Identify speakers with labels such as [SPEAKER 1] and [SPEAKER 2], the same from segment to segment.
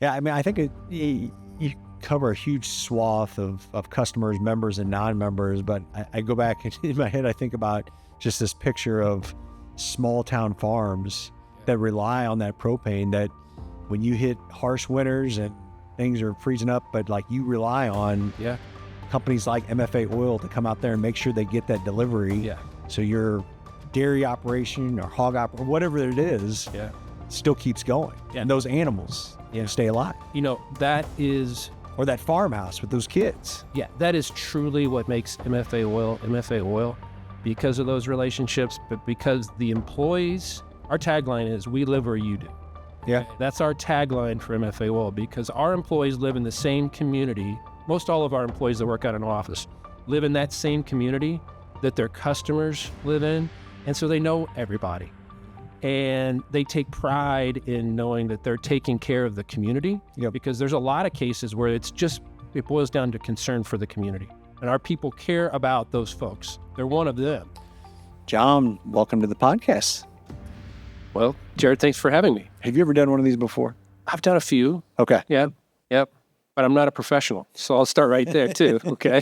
[SPEAKER 1] Yeah, I mean, I think you cover a huge swath of customers, members, and non-members. But I go back in my head, I think about just this picture of small town farms that rely on that propane, that when you hit harsh winters and things are freezing up, but like you rely on companies like MFA Oil to come out there and make sure they get that delivery. Yeah. So your dairy operation or hog operation, whatever it is, still keeps going. Yeah. And those animals stay alive.
[SPEAKER 2] You know, that is...
[SPEAKER 1] Or that farmhouse with those kids.
[SPEAKER 2] Yeah, that is truly what makes MFA Oil, because of those relationships, but because the employees, our tagline is, we live where you do.
[SPEAKER 1] Yeah.
[SPEAKER 2] That's our tagline for MFA Oil, because our employees live in the same community. Most all of our employees that work out in an office live in that same community that their customers live in, and so they know everybody. And they take pride in knowing that they're taking care of the community, because there's a lot of cases where it boils down to concern for the community. And our people care about those folks. They're one of them.
[SPEAKER 1] John, welcome to the podcast.
[SPEAKER 2] Well, Jared, thanks for having me.
[SPEAKER 1] Have you ever done one of these before?
[SPEAKER 2] I've done a few.
[SPEAKER 1] Okay.
[SPEAKER 2] Yep. But I'm not a professional, so I'll start right there too. Okay.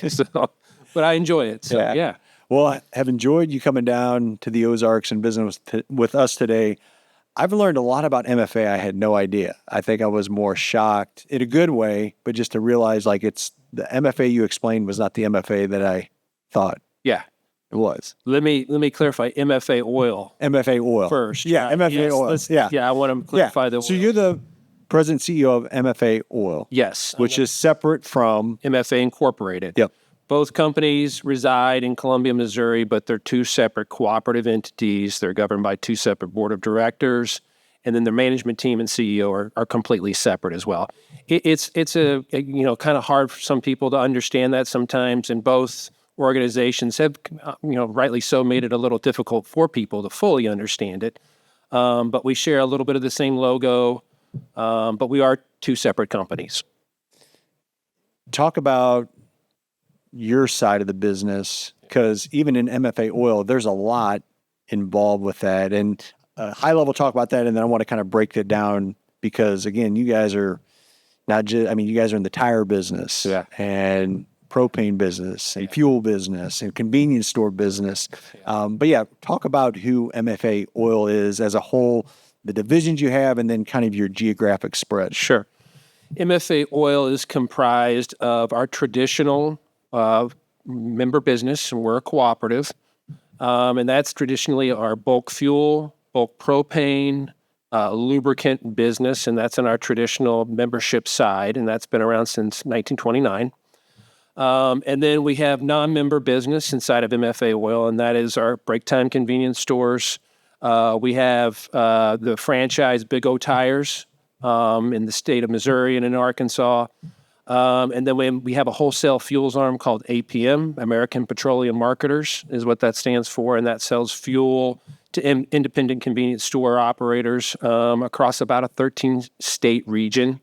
[SPEAKER 2] But I enjoy it. So yeah.
[SPEAKER 1] Well, I have enjoyed you coming down to the Ozarks and business with us today. I've learned a lot about MFA. I had no idea. I think I was more shocked in a good way, but just to realize like it's the MFA you explained was not the MFA that I thought.
[SPEAKER 2] Yeah.
[SPEAKER 1] It was.
[SPEAKER 2] Let me clarify MFA Oil.
[SPEAKER 1] MFA Oil.
[SPEAKER 2] First.
[SPEAKER 1] Yeah, MFA Oil.
[SPEAKER 2] Yeah, I want to clarify the oil.
[SPEAKER 1] So you're the president CEO of MFA Oil.
[SPEAKER 2] Yes.
[SPEAKER 1] Which is separate from
[SPEAKER 2] MFA Incorporated.
[SPEAKER 1] Yep.
[SPEAKER 2] Both companies reside in Columbia, Missouri, but they're two separate cooperative entities. They're governed by two separate board of directors, and then their management team and CEO are completely separate as well. It's a kind of hard for some people to understand that sometimes, and both organizations have rightly so made it a little difficult for people to fully understand it. But we share a little bit of the same logo, but we are two separate companies.
[SPEAKER 1] Talk about your side of the business, because even in MFA Oil, there's a lot involved with that, and high level talk about that. And then I want to kind of break it down, because again, you guys are not just, you guys are in the tire business and propane business and fuel business and convenience store business. But talk about who MFA Oil is as a whole, the divisions you have, and then kind of your geographic spread.
[SPEAKER 2] Sure. MFA Oil is comprised of our traditional member business, and we're a cooperative, and that's traditionally our bulk fuel, bulk propane, lubricant business, and that's in our traditional membership side, and that's been around since 1929. And then we have non-member business inside of MFA Oil, and that is our break time convenience stores. We have the franchise Big O Tires in the state of Missouri and in Arkansas. And then we have a wholesale fuels arm called APM, American Petroleum Marketers, is what that stands for, and that sells fuel to independent convenience store operators across about a 13-state region.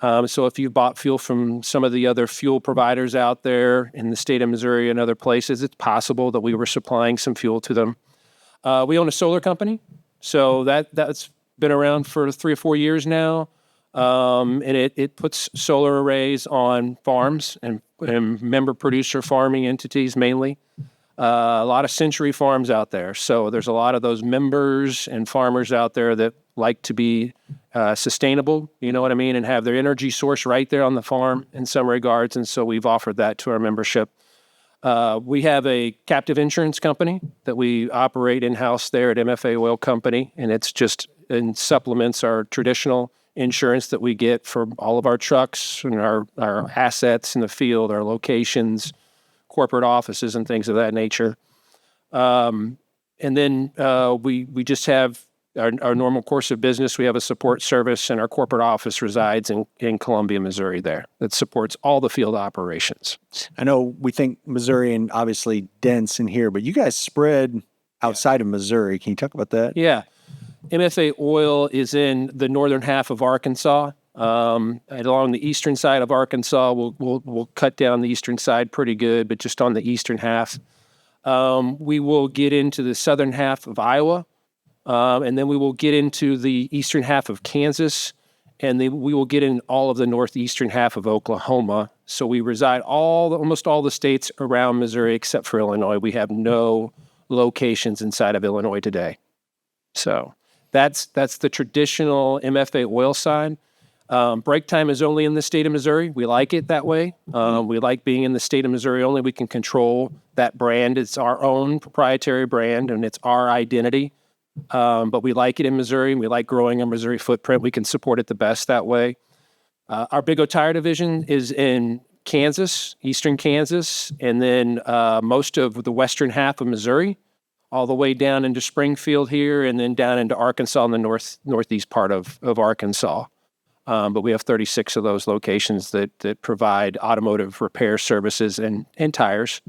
[SPEAKER 2] So if you bought fuel from some of the other fuel providers out there in the state of Missouri and other places, it's possible that we were supplying some fuel to them. We own a solar company, so that's been around for 3 or 4 years now. And it puts solar arrays on farms and member producer farming entities mainly. A lot of century farms out there. So there's a lot of those members and farmers out there that like to be sustainable, you know what I mean, and have their energy source right there on the farm in some regards. And so we've offered that to our membership. We have a captive insurance company that we operate in-house there at MFA Oil Company, and it's just and supplements our traditional insurance that we get for all of our trucks and our assets in the field, our locations, corporate offices, and things of that nature. And then we just have our normal course of business. We have a support service, and our corporate office resides in Columbia, Missouri there, that supports all the field operations.
[SPEAKER 1] I know we think Missouri and obviously dense in here, but you guys spread outside of Missouri. Can you talk about that?
[SPEAKER 2] Yeah. MFA Oil is in the northern half of Arkansas. Along the eastern side of Arkansas, we'll cut down the eastern side pretty good, but just on the eastern half. We will get into the southern half of Iowa, and then we will get into the eastern half of Kansas, and then we will get in all of the northeastern half of Oklahoma. So we reside almost all the states around Missouri except for Illinois. We have no locations inside of Illinois today. So that's the traditional MFA oil side. Break time is only in the state of Missouri. We like it that way. We like being in the state of Missouri only. We can control that brand. It's our own proprietary brand, and it's our identity. But we like it in Missouri, and we like growing our Missouri footprint. We can support it the best that way. Our Big O Tire division is in Kansas, eastern Kansas, and then most of the western half of Missouri, all the way down into Springfield here, and then down into Arkansas in the northeast part of Arkansas. But we have 36 of those locations that provide automotive repair services and tires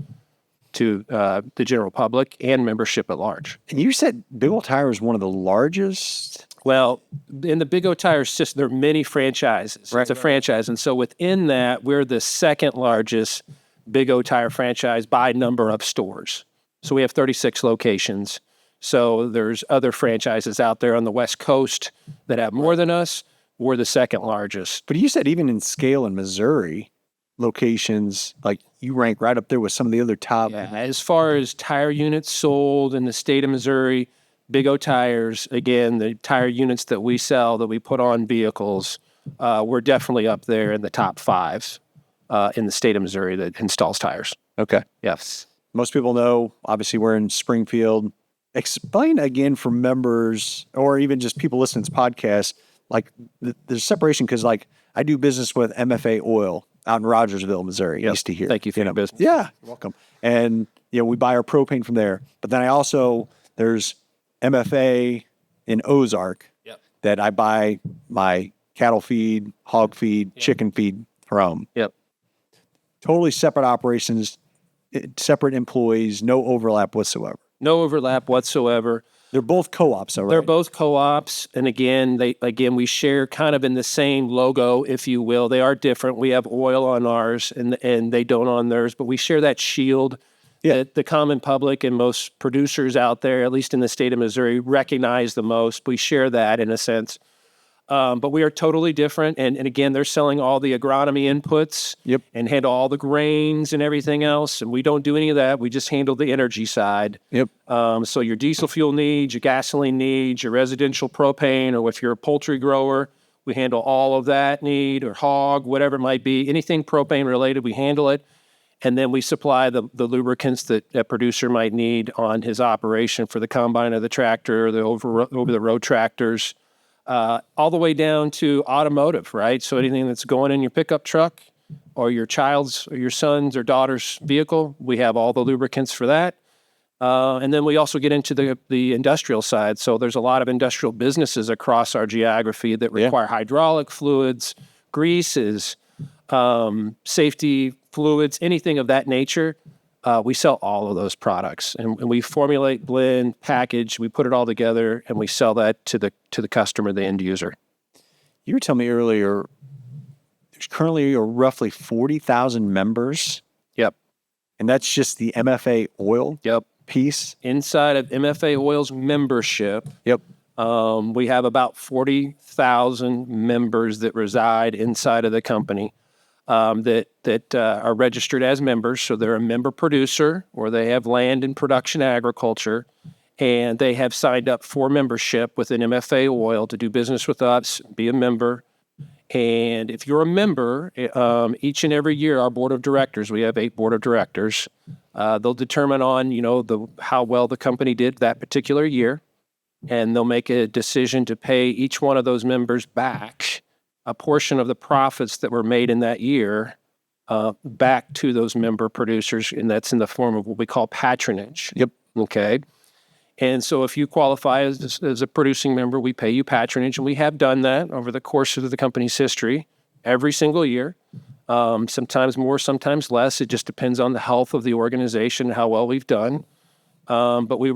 [SPEAKER 2] to the general public and membership at large.
[SPEAKER 1] And you said Big O Tire is one of the largest?
[SPEAKER 2] Well, in the Big O Tire system, there are many franchises.
[SPEAKER 1] Right.
[SPEAKER 2] It's a franchise. And so within that, we're the second largest Big O Tire franchise by number of stores. So we have 36 locations. So there's other franchises out there on the West Coast that have more than us. We're the second largest.
[SPEAKER 1] But you said even in scale in Missouri, locations, like you rank right up there with some of the other top.
[SPEAKER 2] Yeah, as far as tire units sold in the state of Missouri, Big O Tires, again, the tire units that we sell, that we put on vehicles, we're definitely up there in the top 5 in the state of Missouri that installs tires.
[SPEAKER 1] Okay.
[SPEAKER 2] Yes.
[SPEAKER 1] Most people know, obviously, we're in Springfield. Explain again for members or even just people listening to this podcast, like there's separation because like I do business with MFA Oil out in Rogersville, Missouri, east of here.
[SPEAKER 2] Thank you for your business.
[SPEAKER 1] Yeah, you're welcome. And we buy our propane from there. But then there's MFA in Ozark that I buy my cattle feed, hog feed, chicken feed from.
[SPEAKER 2] Yep.
[SPEAKER 1] Totally separate operations, separate employees, no overlap whatsoever.
[SPEAKER 2] No overlap whatsoever.
[SPEAKER 1] They're both co-ops, all right?
[SPEAKER 2] They're both co-ops, and again, we share kind of in the same logo, if you will. They are different. We have oil on ours, and they don't on theirs, but we share that shield that the common public and most producers out there, at least in the state of Missouri, recognize the most. We share that in a sense. But we are totally different. And again, they're selling all the agronomy inputs and handle all the grains and everything else. And we don't do any of that. We just handle the energy side. So your diesel fuel needs, your gasoline needs, your residential propane, or if you're a poultry grower, we handle all of that need, or hog, whatever it might be. Anything propane related, we handle it. And then we supply the lubricants that a producer might need on his operation for the combine or the tractor or the over-the-road tractors. All the way down to automotive, right? So anything that's going in your pickup truck or your child's or your son's or daughter's vehicle, we have all the lubricants for that. And then we also get into the industrial side. So there's a lot of industrial businesses across our geography that require hydraulic fluids, greases, safety fluids, anything of that nature. We sell all of those products, and we formulate, blend, package. We put it all together, and we sell that to the customer, the end user.
[SPEAKER 1] You were telling me earlier, there's currently roughly 40,000 members.
[SPEAKER 2] Yep.
[SPEAKER 1] And that's just the MFA Oil piece?
[SPEAKER 2] Inside of MFA Oil's membership, we have about 40,000 members that reside inside of the company. That are registered as members. So they're a member producer, or they have land in production agriculture, and they have signed up for membership within MFA Oil to do business with us, be a member. And if you're a member, each and every year, our board of directors, we have 8 board of directors, they'll determine on, how well the company did that particular year, and they'll make a decision to pay each one of those members back a portion of the profits that were made in that year back to those member producers, and that's in the form of what we call patronage. Okay. And so if you qualify as a producing member, we pay you patronage, and we have done that over the course of the company's history every single year, sometimes more, sometimes less. It just depends on the health of the organization, how well we've done. But we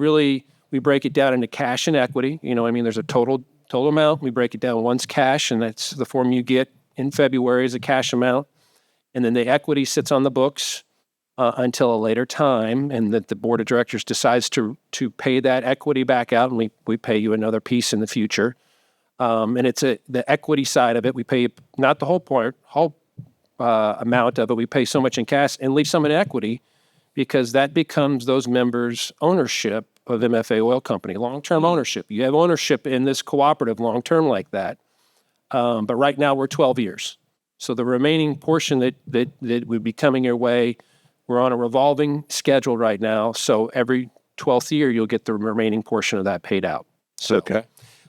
[SPEAKER 2] break it down into cash and equity. There's a total amount. We break it down once cash, and that's the form you get in February is a cash amount. And then the equity sits on the books until a later time, and that the board of directors decides to pay that equity back out, and we pay you another piece in the future. And it's the equity side of it. We pay not the whole amount of it. We pay so much in cash and leave some in equity, because that becomes those members' ownership of MFA Oil Company, long-term ownership. You have ownership in this cooperative long-term like that. But right now we're 12 years. So the remaining portion that would be coming your way, we're on a revolving schedule right now. So every 12th year, you'll get the remaining portion of that paid out. So
[SPEAKER 1] Okay.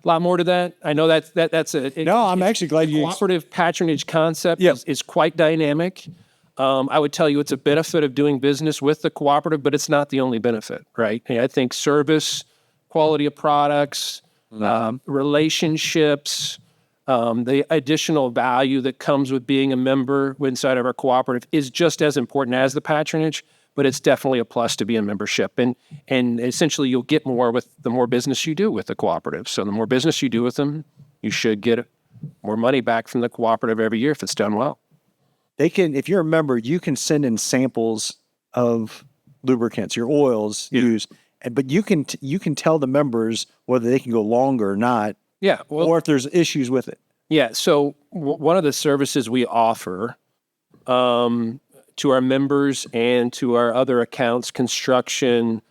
[SPEAKER 2] a lot more to that. I know that's a...
[SPEAKER 1] No, I'm actually glad you...
[SPEAKER 2] cooperative patronage concept is quite dynamic. I would tell you it's a benefit of doing business with the cooperative, but it's not the only benefit, right? I think service, quality of products, relationships, the additional value that comes with being a member inside of our cooperative is just as important as the patronage, but it's definitely a plus to be in membership. And essentially you'll get more with the more business you do with the cooperative. So the more business you do with them, you should get more money back from the cooperative every year if it's done well.
[SPEAKER 1] They can, if you're a member, you can send in samples of lubricants, your oils used, but you can tell the members whether they can go longer or not.
[SPEAKER 2] Yeah. Well,
[SPEAKER 1] or if there's issues with it.
[SPEAKER 2] Yeah. So one of the services we offer to our members and to our other accounts, construction,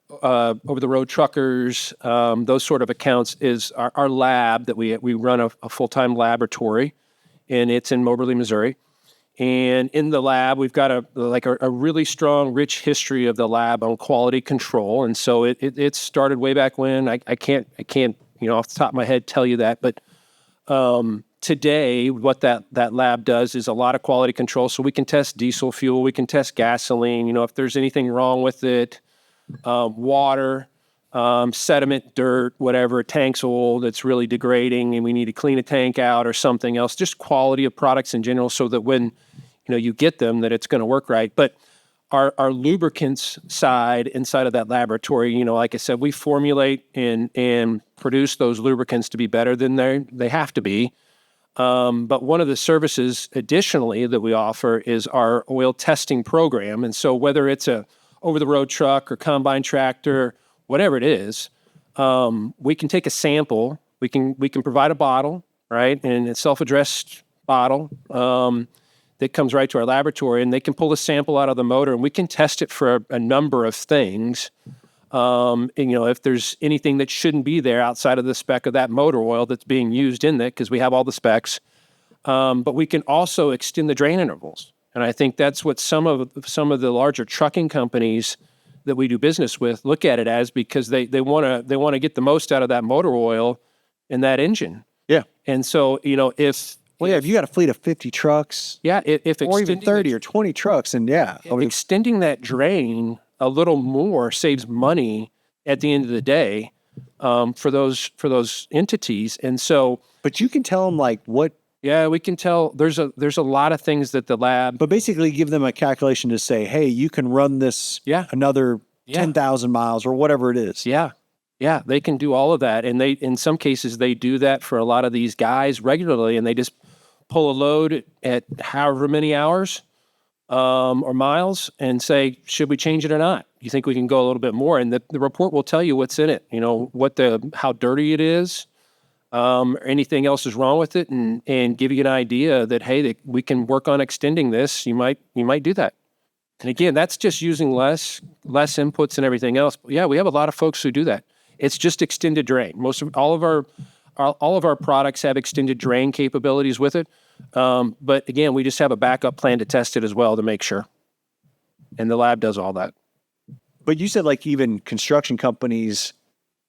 [SPEAKER 2] over-the-road truckers, those sort of accounts, is our lab that we run a full-time laboratory, and it's in Moberly, Missouri. And in the lab, we've got a really strong, rich history of the lab on quality control. And so it started way back when. I can't off the top of my head tell you that, but today what that lab does is a lot of quality control. So we can test diesel fuel, we can test gasoline. If there's anything wrong with it, water, sediment, dirt, whatever, tank's old, that's really degrading, and we need to clean a tank out or something else. Just quality of products in general, so that when you get them, that it's going to work right. But our lubricants side inside of that laboratory, like I said, we formulate and produce those lubricants to be better than they have to be. But one of the services additionally that we offer is our oil testing program. And so whether it's a over-the-road truck or combine tractor, whatever it is, we can take a sample. We can provide a bottle, right, and a self-addressed bottle that comes right to our laboratory, and they can pull a sample out of the motor, and we can test it for a number of things. And if there's anything that shouldn't be there outside of the spec of that motor oil that's being used in it, because we have all the specs. But we can also extend the drain intervals, and I think that's what some of the larger trucking companies that we do business with look at it as, because they want to get the most out of that motor oil in that engine.
[SPEAKER 1] Yeah.
[SPEAKER 2] And so if
[SPEAKER 1] you got a fleet of 50 trucks,
[SPEAKER 2] if
[SPEAKER 1] or even 30 or 20 trucks, and
[SPEAKER 2] extending that drain a little more saves money at the end of the day for those entities. And so,
[SPEAKER 1] but you can tell them what.
[SPEAKER 2] Yeah, we can tell. There's a lot of things that the lab.
[SPEAKER 1] But basically, give them a calculation to say, hey, you can run this another 10,000 miles or whatever it is.
[SPEAKER 2] Yeah. Yeah, they can do all of that. And in some cases, they do that for a lot of these guys regularly, and they just pull a load at however many hours or miles and say, should we change it or not? You think we can go a little bit more? And the report will tell you what's in it, how dirty it is, or anything else is wrong with it, and give you an idea that, hey, that we can work on extending this. You might do that. And again, that's just using less inputs and everything else. But yeah, we have a lot of folks who do that. It's just extended drain. All of our products have extended drain capabilities with it. But again, we just have a backup plan to test it as well to make sure. And the lab does all that.
[SPEAKER 1] But you said even construction companies,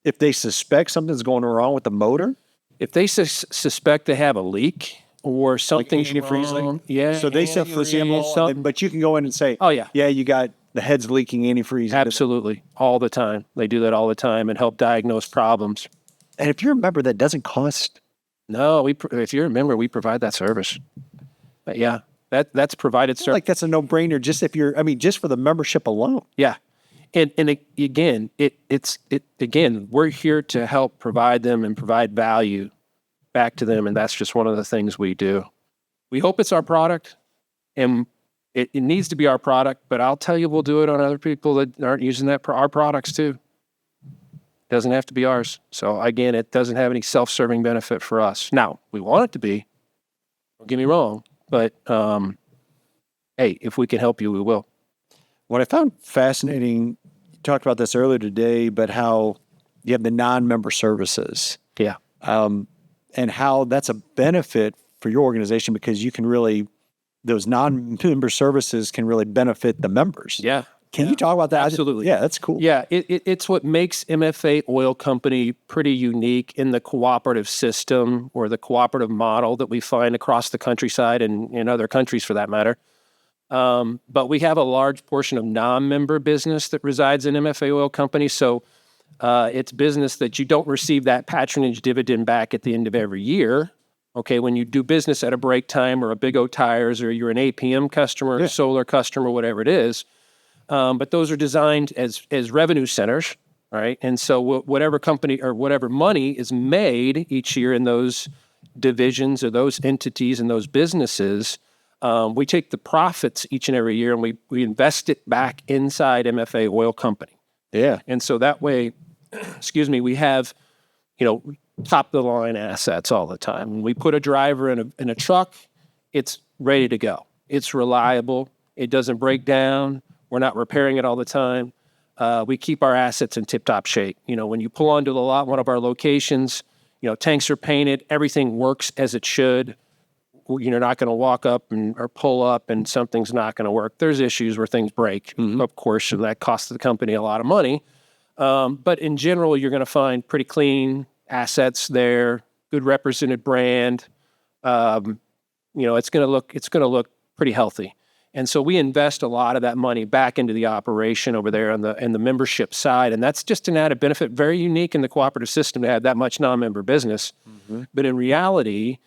[SPEAKER 1] if they suspect something's going wrong with the motor?
[SPEAKER 2] If they suspect they have a leak or something's wrong. Yeah.
[SPEAKER 1] So they set for the sample, but you can go in and say,
[SPEAKER 2] oh, yeah,
[SPEAKER 1] you got the head's leaking antifreeze.
[SPEAKER 2] Absolutely. All the time. They do that all the time and help diagnose problems.
[SPEAKER 1] And if you're a member, that doesn't cost.
[SPEAKER 2] No, if you're a member, we provide that service. But yeah, that's provided service.
[SPEAKER 1] That's a no-brainer. Just just for the membership alone.
[SPEAKER 2] Yeah. And again, we're here to help provide them and provide value back to them, and that's just one of the things we do. We hope it's our product, and it needs to be our product, but I'll tell you, we'll do it on other people that aren't using our products too. Doesn't have to be ours. So again, it doesn't have any self-serving benefit for us. Now, we want it to be, don't get me wrong, but hey, if we can help you, we will.
[SPEAKER 1] What I found fascinating, you talked about this earlier today, but how you have the non-member services.
[SPEAKER 2] Yeah.
[SPEAKER 1] And how that's a benefit for your organization because you can really, those non-member services can really benefit the members.
[SPEAKER 2] Yeah.
[SPEAKER 1] Can you talk about that?
[SPEAKER 2] Absolutely.
[SPEAKER 1] Yeah, that's cool.
[SPEAKER 2] Yeah, it's what makes MFA Oil Company pretty unique in the cooperative system or the cooperative model that we find across the countryside and in other countries for that matter. But we have a large portion of non-member business that resides in MFA Oil Company. So it's business that you don't receive that patronage dividend back at the end of every year. Okay, when you do business at a break time or a Big O Tires or you're an APM customer, solar customer, whatever it is. But those are designed as revenue centers, right? And so whatever company or whatever money is made each year in those divisions or those entities and those businesses, we take the profits each and every year and we invest it back inside MFA Oil Company.
[SPEAKER 1] Yeah.
[SPEAKER 2] And so that way, we have, top of the line assets all the time. When we put a driver in a truck, it's ready to go. It's reliable. It doesn't break down. We're not repairing it all the time. We keep our assets in tip-top shape. When you pull onto the lot, one of our locations, tanks are painted, everything works as it should. You're not going to walk up or pull up and something's not going to work. There's issues where things break, of course, and that costs the company a lot of money. But in general, you're going to find pretty clean assets there, good represented brand. It's going to look pretty healthy. And so we invest a lot of that money back into the operation over there on the membership side. And that's just an added benefit, very unique in the cooperative system to have that much non-member business. But in reality,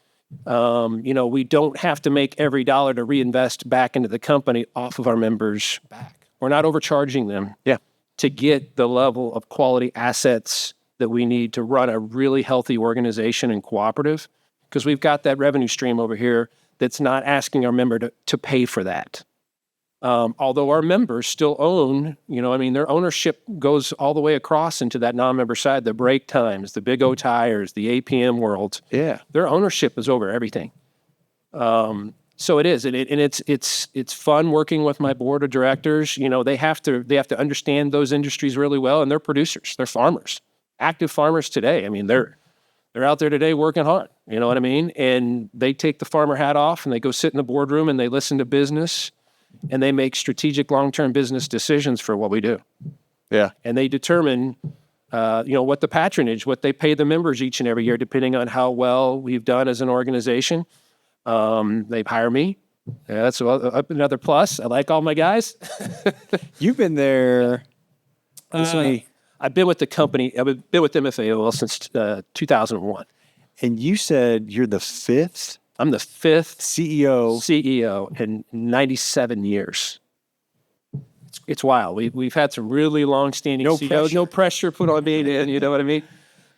[SPEAKER 2] we don't have to make every dollar to reinvest back into the company off of our members' back. We're not overcharging them to get the level of quality assets that we need to run a really healthy organization and cooperative because we've got that revenue stream over here that's not asking our member to pay for that. Although our members still own, their ownership goes all the way across into that non-member side, the break times, the Big O Tires, the APM world.
[SPEAKER 1] Yeah.
[SPEAKER 2] Their ownership is over everything. So it is, and it's fun working with my board of directors. They have to understand those industries really well, and they're producers, they're farmers, active farmers today. They're out there today working hard, you know what I mean? And they take the farmer hat off and they go sit in the boardroom and they listen to business and they make strategic long-term business decisions for what we do.
[SPEAKER 1] Yeah.
[SPEAKER 2] And they determine, what the patronage, what they pay the members each and every year, depending on how well we've done as an organization. They hire me. Yeah, that's another plus. I like all my guys.
[SPEAKER 1] You've been there.
[SPEAKER 2] I've been with the company. I've been with MFA Oil since 2001.
[SPEAKER 1] And you said you're the fifth?
[SPEAKER 2] I'm the fifth
[SPEAKER 1] CEO
[SPEAKER 2] in 97 years. It's wild. We've had some really long-standing CEOs. No pressure put on me, you know what I mean?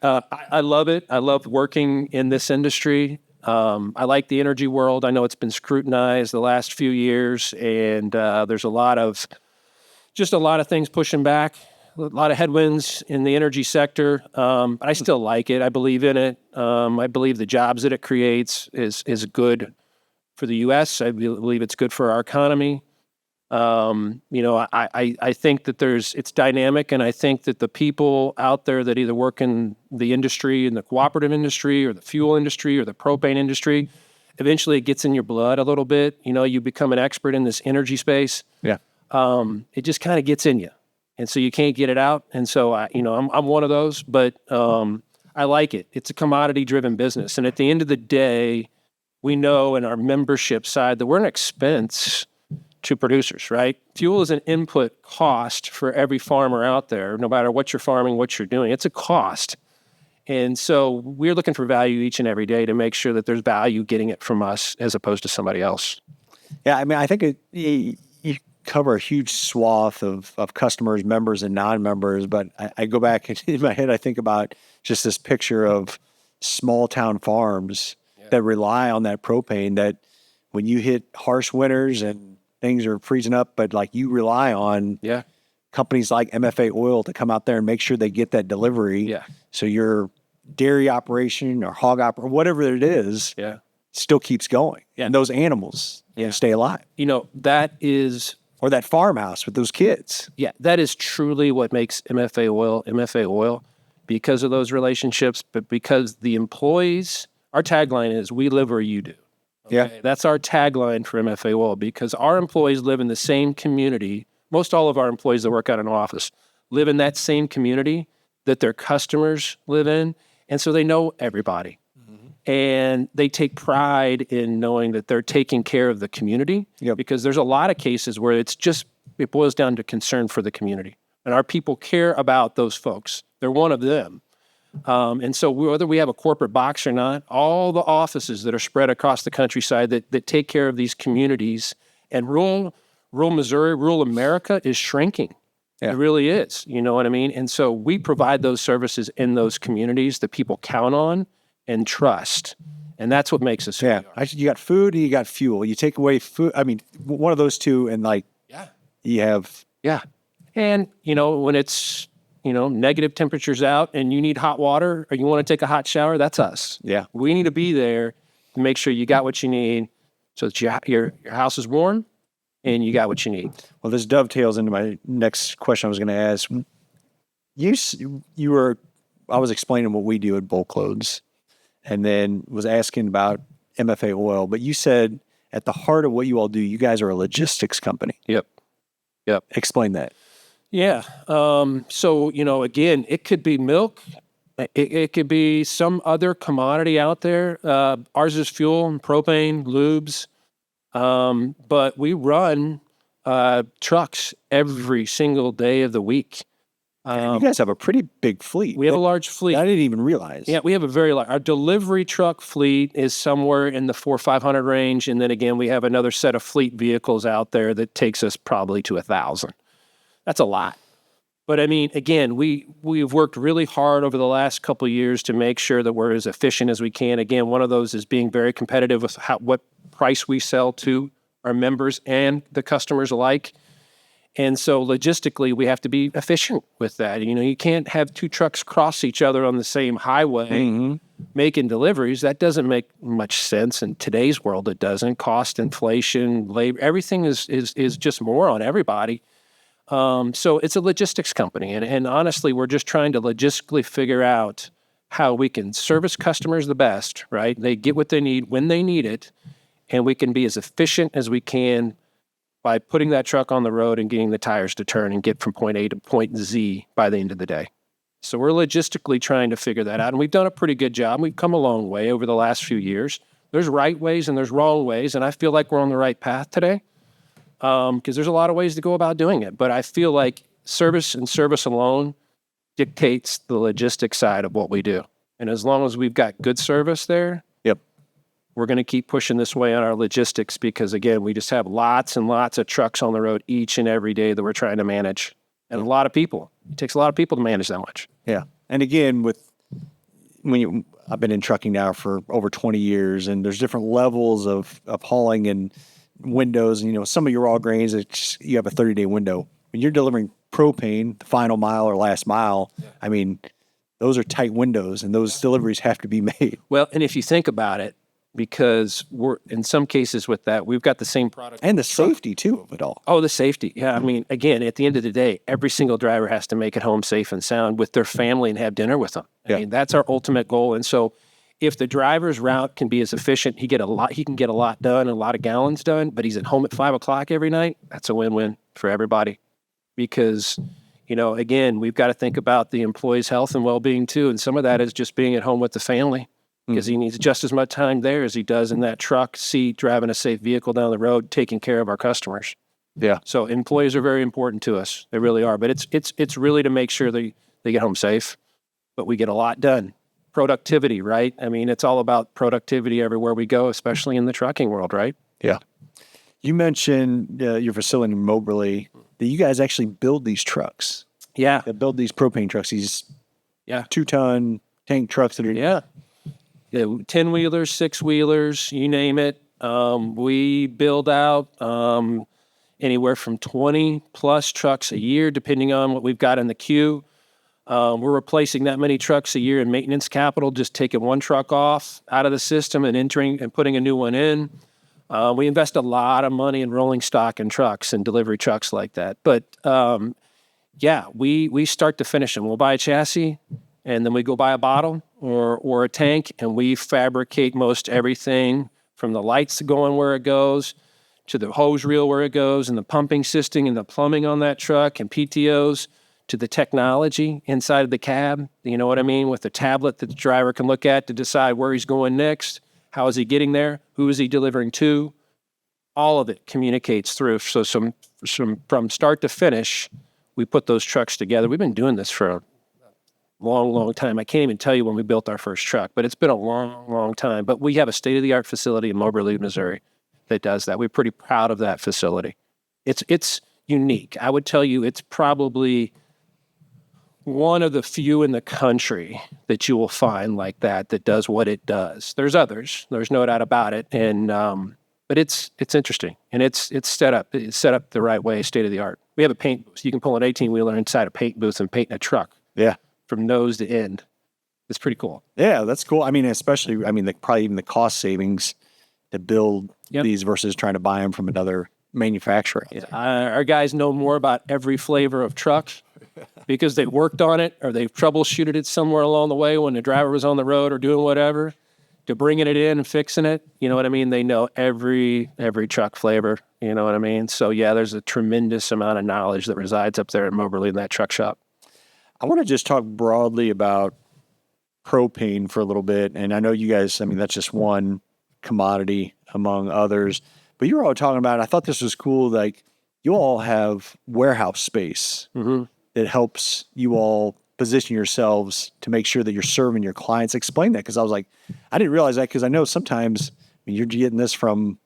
[SPEAKER 2] I love it. I love working in this industry. I like the energy world. I know it's been scrutinized the last few years, and there's a lot of things pushing back. A lot of headwinds in the energy sector, but I still like it. I believe in it. I believe the jobs that it creates is good for the U.S. I believe it's good for our economy. I think that it's dynamic, and I think that the people out there that either work in the industry, in the cooperative industry, or the fuel industry, or the propane industry, eventually it gets in your blood a little bit. You become an expert in this energy space.
[SPEAKER 1] Yeah.
[SPEAKER 2] It just kind of gets in you. And so you can't get it out. And so, I'm one of those, but I like it. It's a commodity-driven business. And at the end of the day, we know in our membership side that we're an expense to producers, right? Fuel is an input cost for every farmer out there, no matter what you're farming, what you're doing. It's a cost. And so we're looking for value each and every day to make sure that there's value getting it from us as opposed to somebody else.
[SPEAKER 1] Yeah, I think you cover a huge swath of customers, members, and non-members. But I go back in my head, I think about just this picture of small town farms that rely on that propane, that when you hit harsh winters and things are freezing up, but like you rely on companies like MFA Oil to come out there and make sure they get that delivery.
[SPEAKER 2] Yeah.
[SPEAKER 1] So your dairy operation or hog operation, whatever it is,
[SPEAKER 2] Yeah.
[SPEAKER 1] still keeps going.
[SPEAKER 2] Yeah.
[SPEAKER 1] And those animals stay alive.
[SPEAKER 2] That is,
[SPEAKER 1] Or that farmhouse with those kids.
[SPEAKER 2] that is truly what makes MFA Oil, because of those relationships, but because the employees, our tagline is, we live where you do.
[SPEAKER 1] Yeah.
[SPEAKER 2] That's our tagline for MFA Oil, because our employees live in the same community. Most all of our employees that work out in an office live in that same community that their customers live in. And so they know everybody. And they take pride in knowing that they're taking care of the community, because there's a lot of cases where it boils down to concern for the community. And our people care about those folks. They're one of them. And so whether we have a corporate box or not, all the offices that are spread across the countryside that take care of these communities, and rural Missouri, rural America is shrinking. Yeah. It really is. You know what I mean? And so we provide those services in those communities that people count on and trust. And that's what makes us.
[SPEAKER 1] Yeah. You got food and you got fuel. You take away food. I mean, one of those two, and you have.
[SPEAKER 2] Yeah. And, when it's, negative temperatures out and you need hot water or you want to take a hot shower, that's us.
[SPEAKER 1] Yeah.
[SPEAKER 2] We need to be there to make sure you got what you need so that your house is warm and you got what you need.
[SPEAKER 1] Well, this dovetails into my next question I was going to ask. I was explaining what we do at BulkLoads, and then was asking about MFA Oil, but you said at the heart of what you all do, you guys are a logistics company.
[SPEAKER 2] Yep.
[SPEAKER 1] Explain that.
[SPEAKER 2] Yeah. So, again, it could be milk. It could be some other commodity out there. Ours is fuel and propane, lubes. But we run trucks every single day of the week.
[SPEAKER 1] You guys have a pretty big fleet.
[SPEAKER 2] We have a large fleet.
[SPEAKER 1] I didn't even realize.
[SPEAKER 2] Yeah, we have a very large. Our delivery truck fleet is somewhere in the 400 or 500 range, and then again, we have another set of fleet vehicles out there that takes us probably to 1,000. That's a lot. But I mean, again, we've worked really hard over the last couple of years to make sure that we're as efficient as we can. Again, one of those is being very competitive with what price we sell to our members and the customers alike. And so logistically, we have to be efficient with that. You can't have two trucks cross each other on the same highway making deliveries. That doesn't make much sense in today's world. It doesn't. Cost, inflation, labor, everything is just more on everybody. So it's a logistics company. And honestly, we're just trying to logistically figure out how we can service customers the best, right? They get what they need when they need it, and we can be as efficient as we can by putting that truck on the road and getting the tires to turn and get from point A to point Z by the end of the day. So we're logistically trying to figure that out, and we've done a pretty good job. We've come a long way over the last few years. There's right ways and there's wrong ways, and I feel like we're on the right path today, because there's a lot of ways to go about doing it. But I feel like service and service alone dictates the logistics side of what we do. And as long as we've got good service there, we're going to keep pushing this way on our logistics, because, again, we just have lots and lots of trucks on the road each and every day that we're trying to manage. And a lot of people. It takes a lot of people to manage that much.
[SPEAKER 1] Yeah. And again, I've been in trucking now for over 20 years, and there's different levels of hauling and windows. And, some of your raw grains, you have a 30-day window. When you're delivering propane, the final mile or last mile, I mean, those are tight windows, and those deliveries have to be made.
[SPEAKER 2] Well, and if you think about it, because we're, in some cases with that, we've got the same product.
[SPEAKER 1] And the safety, too, of it all.
[SPEAKER 2] Oh, the safety. Yeah, I mean, again, at the end of the day, every single driver has to make it home safe and sound with their family and have dinner with them. I mean, that's our ultimate goal. And so if the driver's route can be as efficient, he can get a lot done, a lot of gallons done, but he's at home at 5 o'clock every night, that's a win-win for everybody. Because, again, we've got to think about the employee's health and well-being, too. And some of that is just being at home with the family, because he needs just as much time there as he does in that truck seat, driving a safe vehicle down the road, taking care of our customers.
[SPEAKER 1] Yeah.
[SPEAKER 2] So employees are very important to us. They really are. But it's really to make sure they get home safe, but we get a lot done. Productivity, right? I mean, it's all about productivity everywhere we go, especially in the trucking world, right?
[SPEAKER 1] Yeah. You mentioned your facility in Moberly, that you guys actually build these trucks.
[SPEAKER 2] Yeah.
[SPEAKER 1] That build these propane trucks, these 2-ton tank trucks that are... 10-wheelers, 6-wheelers, you name it. We build out
[SPEAKER 2] anywhere from 20 plus trucks a year, depending on what we've got in the queue. We're replacing that many trucks a year in maintenance capital, just taking one truck off out of the system and entering and putting a new one in. We invest a lot of money in rolling stock and trucks and delivery trucks like that. But we start to finish them. We'll buy a chassis, and then we go buy a bottle or a tank, and we fabricate most everything from the lights going where it goes to the hose reel where it goes and the pumping system and the plumbing on that truck and PTOs to the technology inside of the cab, you know what I mean, with the tablet that the driver can look at to decide where he's going next, how is he getting there, who is he delivering to. All of it communicates through. So from start to finish, we put those trucks together. We've been doing this for a long time. I can't even tell you when we built our first truck, but it's been a long time. But we have a state-of-the-art facility in Moberly, Missouri that does that. We're pretty proud of that facility. It's unique. I would tell you it's probably one of the few in the country that you will find like that does what it does. There's others. There's no doubt about it. And but it's interesting, and it's set up the right way, state of the art. We have a paint booth. You can pull an 18-wheeler inside a paint booth and paint a truck.
[SPEAKER 1] Yeah.
[SPEAKER 2] From nose to end. It's pretty cool.
[SPEAKER 1] Yeah, that's cool. I mean, especially, probably even the cost savings to build these versus trying to buy them from another manufacturer.
[SPEAKER 2] Yeah. Our guys know more about every flavor of truck because they worked on it or they've troubleshooted it somewhere along the way when the driver was on the road or doing whatever, to bringing it in and fixing it. You know what I mean? They know every truck flavor. You know what I mean? So, yeah, there's a tremendous amount of knowledge that resides up there in Moberly in that truck shop.
[SPEAKER 1] I want to just talk broadly about propane for a little bit. And I know you guys, that's just one commodity among others. But you were all talking about, I thought this was cool, like you all have warehouse space that helps you all position yourselves to make sure that you're serving your clients. Explain that, because I was like, I didn't realize that, because I know sometimes you're getting this from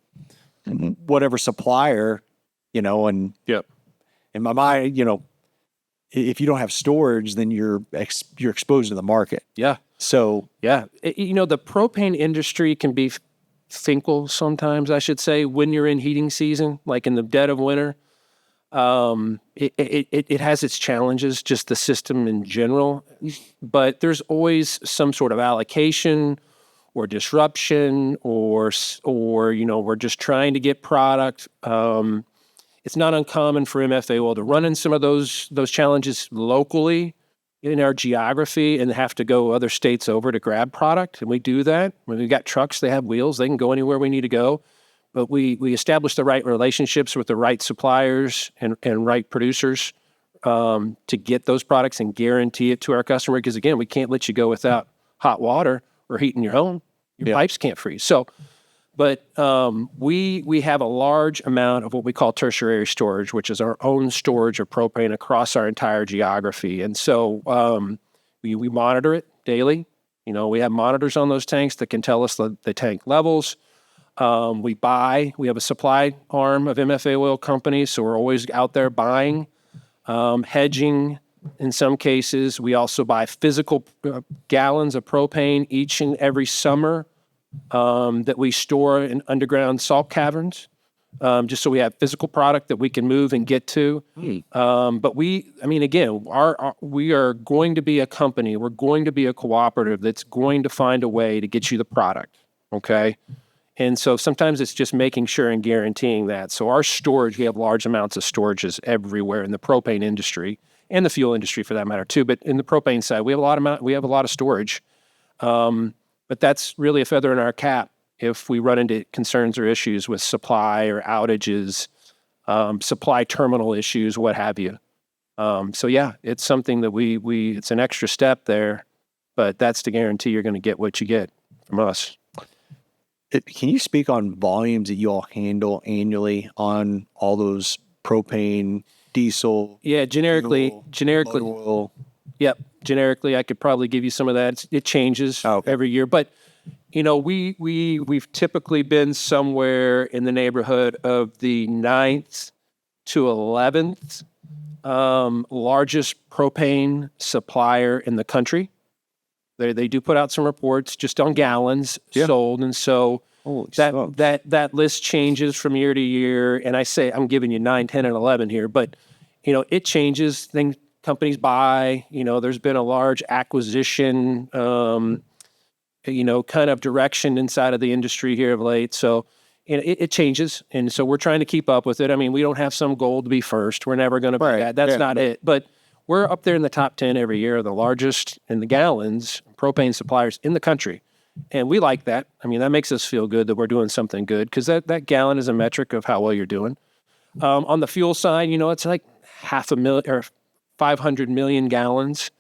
[SPEAKER 1] whatever supplier, and in my mind, if you don't have storage, then you're exposed to the market.
[SPEAKER 2] Yeah.
[SPEAKER 1] So
[SPEAKER 2] the propane industry can be fickle sometimes, I should say, when you're in heating season, like in the dead of winter. It has its challenges, just the system in general, but there's always some sort of allocation or disruption or we're just trying to get product. It's not uncommon for MFA Oil to run in some of those challenges locally in our geography and have to go other states over to grab product. And we do that. When we've got trucks, they have wheels, they can go anywhere we need to go. But we establish the right relationships with the right suppliers and right producers to get those products and guarantee it to our customer. Because again, we can't let you go without hot water or heating your home. Your pipes can't freeze. So, but we have a large amount of what we call tertiary storage, which is our own storage of propane across our entire geography. And so we monitor it daily. We have monitors on those tanks that can tell us the tank levels. We have a supply arm of MFA Oil companies, so we're always out there buying, hedging in some cases. We also buy physical gallons of propane each and every summer that we store in underground salt caverns, just so we have physical product that we can move and get to. But we are going to be a company, we're going to be a cooperative that's going to find a way to get you the product, okay? And so sometimes it's just making sure and guaranteeing that. So our storage, we have large amounts of storages everywhere in the propane industry and the fuel industry for that matter too. But in the propane side, we have a lot of storage. But that's really a feather in our cap if we run into concerns or issues with supply or outages, supply terminal issues, what have you. It's something that it's an extra step there, but that's to guarantee you're going to get what you get from us.
[SPEAKER 1] Can you speak on volumes that you all handle annually on all those propane, diesel?
[SPEAKER 2] Yeah, generically.
[SPEAKER 1] Oil?
[SPEAKER 2] Yep, generically, I could probably give you some of that. It changes every year, but we've typically been somewhere in the neighborhood of the 9th to 11th largest propane supplier in the country. They do put out some reports just on gallons sold, and so
[SPEAKER 1] Holy
[SPEAKER 2] that
[SPEAKER 1] smokes.
[SPEAKER 2] that list changes from year to year. And I say I'm giving you 9, 10, and 11 here, but it changes. Companies buy. There's been a large acquisition, kind of direction inside of the industry here of late. So it changes, and so we're trying to keep up with it. I mean, we don't have some goal to be first. We're never going to be that. That's not it. But we're up there in the top 10 every year, the largest in the gallons propane suppliers in the country. And we like that. I mean, that makes us feel good that we're doing something good, because that gallon is a metric of how well you're doing. On the fuel side, it's like 500 or 500 million gallons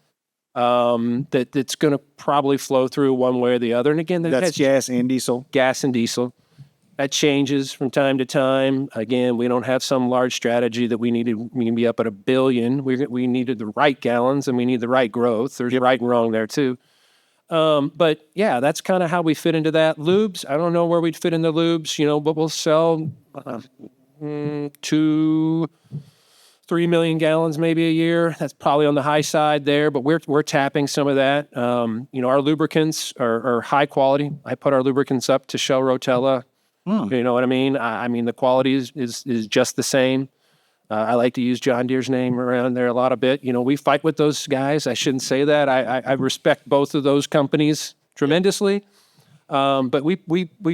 [SPEAKER 2] that's going to probably flow through one way or the other. And again,
[SPEAKER 1] That's gas and diesel.
[SPEAKER 2] Gas and diesel. That changes from time to time. Again, we don't have some large strategy that we can be up at 1 billion. We needed the right gallons, and we need the right growth. There's right and wrong there too. But yeah, that's kind of how we fit into that. Lubes, I don't know where we'd fit into lubes, but we'll sell 2-3 million gallons maybe a year. That's probably on the high side there, but we're tapping some of that. Our lubricants are high quality. I put our lubricants up to Shell Rotella. You know what I mean? I mean, the quality is just the same. I like to use John Deere's name around there a bit. We fight with those guys. I shouldn't say that. I respect both of those companies tremendously. But we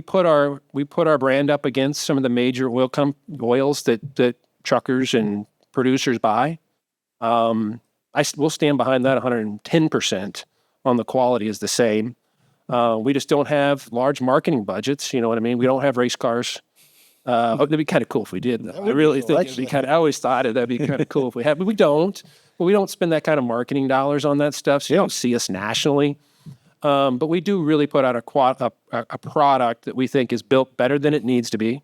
[SPEAKER 2] put our brand up against some of the major oils that truckers and producers buy. We'll stand behind that 110% on the quality is the same. We just don't have large marketing budgets. You know what I mean? We don't have race cars. That'd be kind of cool if we did. I really think it'd be I always thought that'd be kind of cool if we had, but we don't. But we don't spend that kind of marketing dollars on that stuff. So you don't see us nationally. But we do really put out a product that we think is built better than it needs to be.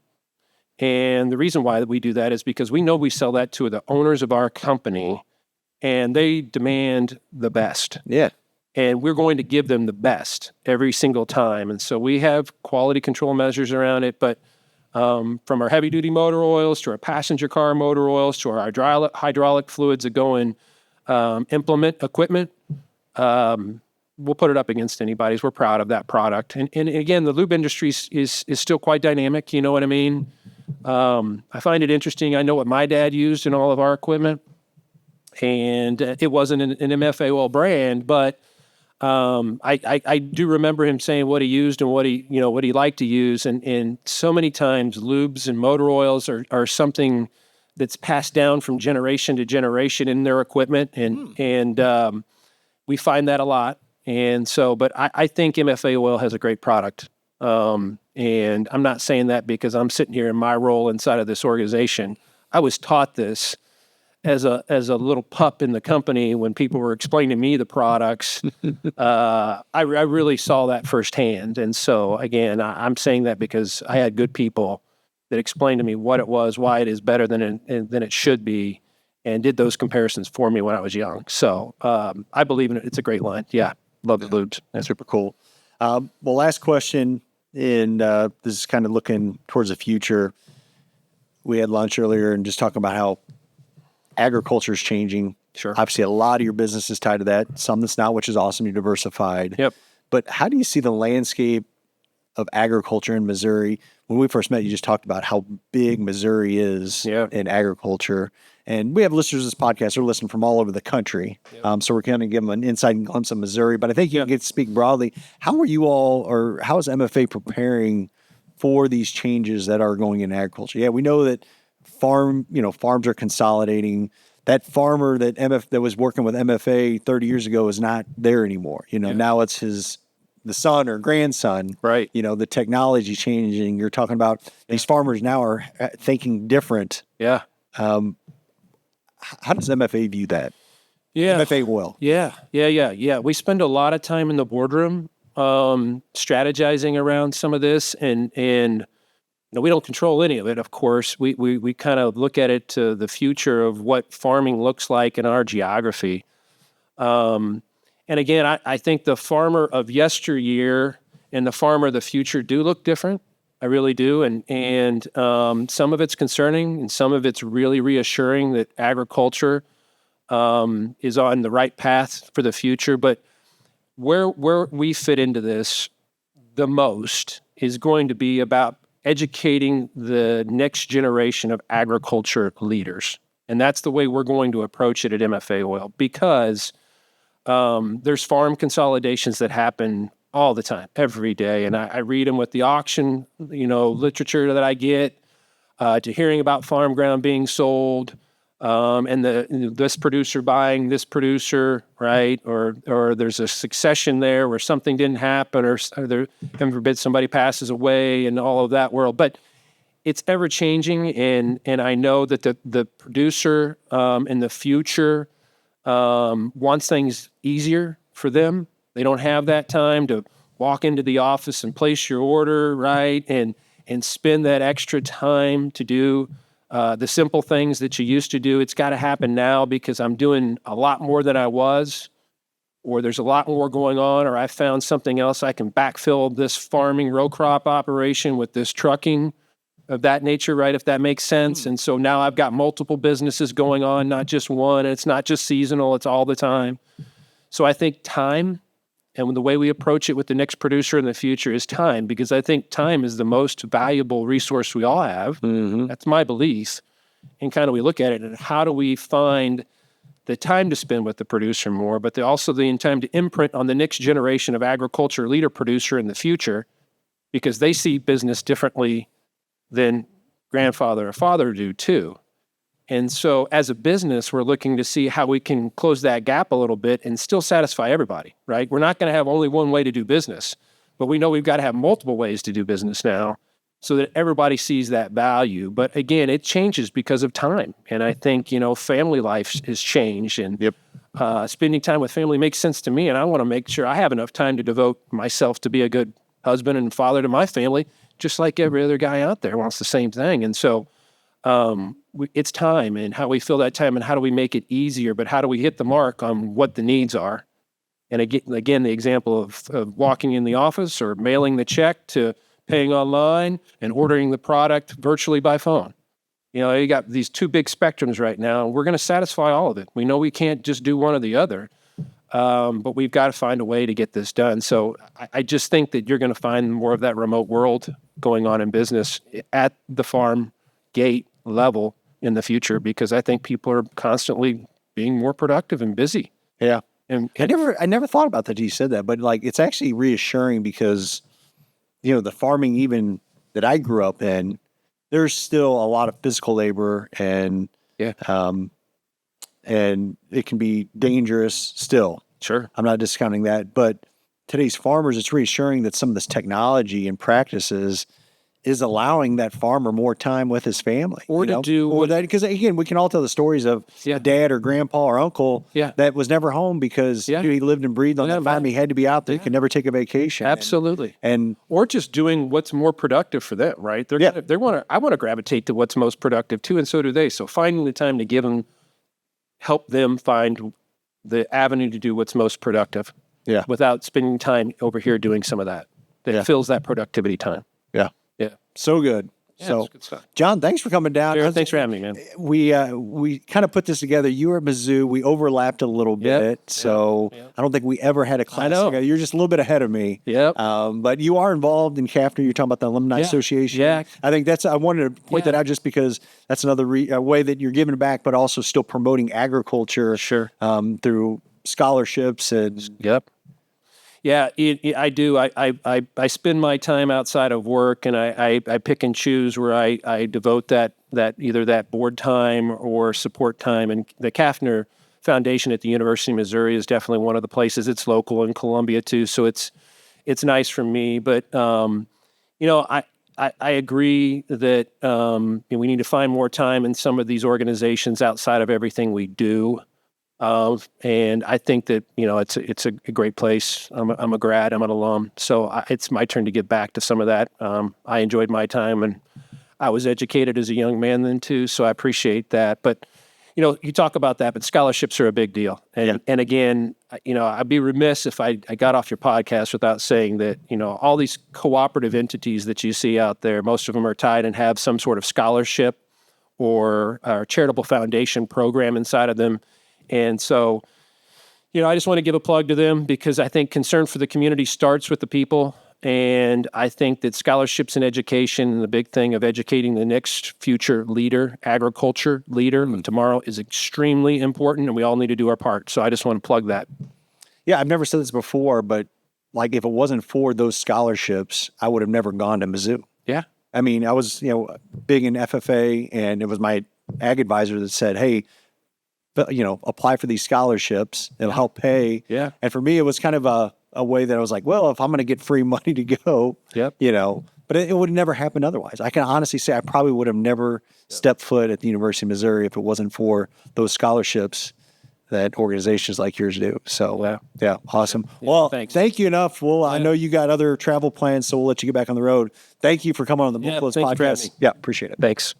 [SPEAKER 2] And the reason why we do that is because we know we sell that to the owners of our company, and they demand the best.
[SPEAKER 1] Yeah.
[SPEAKER 2] And we're going to give them the best every single time. And so we have quality control measures around it. But from our heavy-duty motor oils to our passenger car motor oils to our hydraulic fluids that go in implement equipment, we'll put it up against anybody's. We're proud of that product. And again, the lube industry is still quite dynamic. You know what I mean? I find it interesting. I know what my dad used in all of our equipment, and it wasn't an MFA Oil brand, but I do remember him saying what he used and what he liked to use. And so many times lubes and motor oils are something that's passed down from generation to generation in their equipment. And we find that a lot. And so, but I think MFA Oil has a great product. And I'm not saying that because I'm sitting here in my role inside of this organization. I was taught this as a little pup in the company when people were explaining to me the products. I really saw that firsthand. And so again, I'm saying that because I had good people that explained to me what it was, why it is better than it should be, and did those comparisons for me when I was young. So I believe in it. It's a great line. Yeah. Love the lubes.
[SPEAKER 1] That's super cool. Well, last question, and this is kind of looking towards the future. We had lunch earlier and just talking about how agriculture is changing.
[SPEAKER 2] Sure.
[SPEAKER 1] Obviously, a lot of your business is tied to that. Some that's not, which is awesome. You're diversified.
[SPEAKER 2] Yep.
[SPEAKER 1] But how do you see the landscape of agriculture in Missouri? When we first met, you just talked about how big Missouri is in agriculture. And we have listeners to this podcast who are listening from all over the country. Yep. So we're going to give them an inside glimpse of Missouri. But I think you can get to speak broadly. How are you all, or how is MFA preparing for these changes that are going in agriculture? Yeah, we know that farms are consolidating. That farmer that was working with MFA 30 years ago is not there anymore. Now it's the son or grandson.
[SPEAKER 2] Right.
[SPEAKER 1] The technology changing. You're talking about these farmers now are thinking different.
[SPEAKER 2] Yeah.
[SPEAKER 1] How does MFA view that?
[SPEAKER 2] Yeah.
[SPEAKER 1] MFA Oil.
[SPEAKER 2] Yeah. We spend a lot of time in the boardroom strategizing around some of this, and we don't control any of it, of course. We kind of look at it to the future of what farming looks like in our geography. And again, I think the farmer of yesteryear and the farmer of the future do look different. I really do. And some of it's concerning and some of it's really reassuring that agriculture is on the right path for the future. But where we fit into this the most is going to be about educating the next generation of agriculture leaders. And that's the way we're going to approach it at MFA Oil, because there's farm consolidations that happen all the time, every day. And I read them with the auction, literature that I get, to hearing about farm ground being sold, and this producer buying this producer, right? Or there's a succession there where something didn't happen, or there, heaven forbid, somebody passes away, and all of that world. But it's ever changing, and I know that the producer in the future wants things easier for them. They don't have that time to walk into the office and place your order, right? And spend that extra time to do the simple things that you used to do. It's got to happen now because I'm doing a lot more than I was, or there's a lot more going on, or I found something else. I can backfill this farming row crop operation with this trucking of that nature, right? If that makes sense. And so now I've got multiple businesses going on, not just one. And it's not just seasonal, it's all the time. So I think time, and the way we approach it with the next producer in the future, is time, because I think time is the most valuable resource we all have. Mm-hmm. That's my belief. And kind of we look at it and how do we find the time to spend with the producer more, but also the time to imprint on the next generation of agriculture leader producer in the future, because they see business differently than grandfather or father do too. And so as a business, we're looking to see how we can close that gap a little bit and still satisfy everybody, right? We're not going to have only one way to do business, but we know we've got to have multiple ways to do business now so that everybody sees that value. But again, it changes because of time. And I think, family life has changed, and spending time with family makes sense to me. And I want to make sure I have enough time to devote myself to be a good husband and father to my family, just like every other guy out there wants the same thing. And so it's time, and how we fill that time, and how do we make it easier, but how do we hit the mark on what the needs are? And again, the example of walking in the office or mailing the check to paying online and ordering the product virtually by phone. You got these two big spectrums right now, and we're going to satisfy all of it. We know we can't just do one or the other, but we've got to find a way to get this done. So I just think that you're going to find more of that remote world going on in business at the farm gate level in the future, because I think people are constantly being more productive and busy.
[SPEAKER 1] Yeah. And I never thought about that till you said that, but it's actually reassuring because, the farming even that I grew up in, there's still a lot of physical labor, and and it can be dangerous still.
[SPEAKER 2] Sure.
[SPEAKER 1] I'm not discounting that, but today's farmers, it's reassuring that some of this technology and practices is allowing that farmer more time with his family.
[SPEAKER 2] Or to do...
[SPEAKER 1] Or that, because again, we can all tell the stories of a dad or grandpa or uncle that was never home because he lived and breathed on that farm. He had to be out there. He could never take a vacation.
[SPEAKER 2] Absolutely.
[SPEAKER 1] And
[SPEAKER 2] or just doing what's more productive for them, right? I want to gravitate to what's most productive too, and so do they. So finding the time to help them find the avenue to do what's most productive without spending time over here doing some of that fills that productivity time.
[SPEAKER 1] Yeah. Yeah. So good.
[SPEAKER 2] Yeah,
[SPEAKER 1] so,
[SPEAKER 2] good stuff.
[SPEAKER 1] John, thanks for coming down.
[SPEAKER 2] Jared, thanks for having me, man.
[SPEAKER 1] We kind of put this together. You were at Mizzou. We overlapped a little bit. So I don't think we ever had a class together. You're just a little bit ahead of me.
[SPEAKER 2] Yep.
[SPEAKER 1] But you are involved in CAFNA. You're talking about the Alumni Association.
[SPEAKER 2] Yeah.
[SPEAKER 1] I think I wanted to point that out just because that's another way that you're giving back, but also still promoting agriculture through scholarships and.
[SPEAKER 2] Yep. Yeah, I do. I spend my time outside of work, and I pick and choose where I devote that either that board time or support time. And the CAFNA Foundation at the University of Missouri is definitely one of the places. It's local in Columbia too, so it's nice for me. But I agree that we need to find more time in some of these organizations outside of everything we do. And I think that, it's a great place. I'm a grad, I'm an alum. So it's my turn to give back to some of that. I enjoyed my time, and I was educated as a young man then too. So I appreciate that. But, you talk about that, but scholarships are a big deal. And again, I'd be remiss if I got off your podcast without saying that, all these cooperative entities that you see out there, most of them are tied and have some sort of scholarship or charitable foundation program inside of them. And so, I just want to give a plug to them because I think concern for the community starts with the people. And I think that scholarships and education and the big thing of educating the next future leader, agriculture leader of tomorrow is extremely important, and we all need to do our part. So I just want to plug that.
[SPEAKER 1] Yeah, I've never said this before, but like if it wasn't for those scholarships, I would have never gone to Mizzou.
[SPEAKER 2] Yeah.
[SPEAKER 1] I mean, I was, big in FFA, and it was my ag advisor that said, hey, apply for these scholarships. It'll help pay.
[SPEAKER 2] Yeah.
[SPEAKER 1] And for me, it was kind of a way that I was like, well, if I'm going to get free money to go, but it would never happen otherwise. I can honestly say I probably would have never stepped foot at the University of Missouri if it wasn't for those scholarships that organizations like yours do. So, yeah, awesome.
[SPEAKER 2] Yeah,
[SPEAKER 1] well,
[SPEAKER 2] thanks.
[SPEAKER 1] Thank you enough. Well, I know you got other travel plans, so we'll let you get back on the road. Thank you for coming on the BulkLoads
[SPEAKER 2] thanks for having
[SPEAKER 1] Podcast.
[SPEAKER 2] me.
[SPEAKER 1] Yeah, appreciate it.
[SPEAKER 2] Thanks.